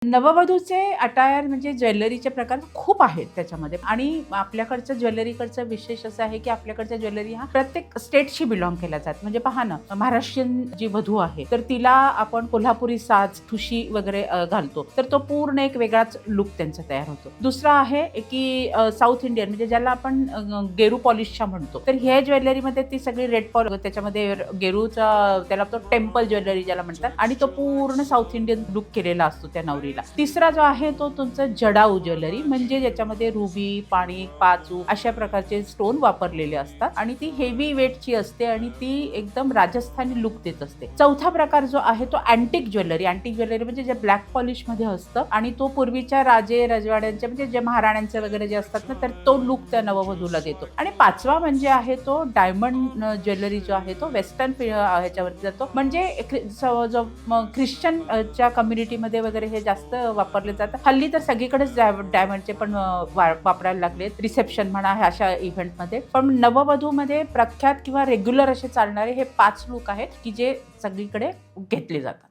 नववधूचे attire म्हणजे ज्वेलरीचे प्रकार खूप आहेत त्याच्यामध्ये आणि आपल्याकडचं ज्वेलरीकडचं विशेष असं आहे की आपल्याकडच्या ज्वेलरी हा प्रत्येक स्टेटशी बिलॉंग केल्या जातात. म्हणजे पहा ना, महाराष्ट्रीयन जी वधू आहे तर तिला आपण कोल्हापुरी साज, ठुशी वगैरे घालतो, तर तो पूर्ण एक वेगळाच लुक त्यांचा तयार होतो. दुसरा आहे की साऊथ इंडियन म्हणजे ज्याला आपण गेरू पॉलिशच्या म्हणतो, तर ह्या ज्वेलरीमध्ये ती सगळी रेड पॉलिश, त्याच्यामध्ये गेरूचा त्याला तो टेम्पल ज्वेलरी ज्याला म्हणतात आणि तो पूर्ण साऊथ इंडियन लुक केलेला असतो त्या नवरी. तिसरा जो आहे तो तुमचा जडाऊ ज्वेलरी, म्हणजे ज्याच्यामध्ये रुबी, पाणी, पाचू अशा प्रकारचे स्टोन वापरलेले असतात आणि ती हेवी वेटची असते आणि ती एकदम राजस्थानी लुक देत असते. चौथा प्रकार जो आहे तो अँटिक ज्वेलरी. अँटिक ज्वेलरी म्हणजे जे ब्लॅक पॉलिश मध्ये असतं आणि तो पूर्वीच्या राजे राजवाड्यांचे म्हणजे जे महाराण्यांचे वगैरे जे असतात ना, तर तो लुक त्या नववधूला देतो. आणि पाचवा म्हणजे आहे तो डायमंड ज्वेलरी जो आहे तो वेस्टर्न ह्याच्यावरती जातो, म्हणजे जो ख्रिश्चनच्या कम्युनिटीमध्ये वगैरे हे जास्त वापरले जातात. हल्ली तर सगळीकडेच डायमंडचे पण वापरायला लागले, रिसेप्शन म्हणा अशा इव्हेंटमध्ये. पण नववधूमध्ये प्रख्यात किंवा रेग्युलर असे चालणारे हे 5 लुक आहेत की जे सगळीकडे घेतले जातात.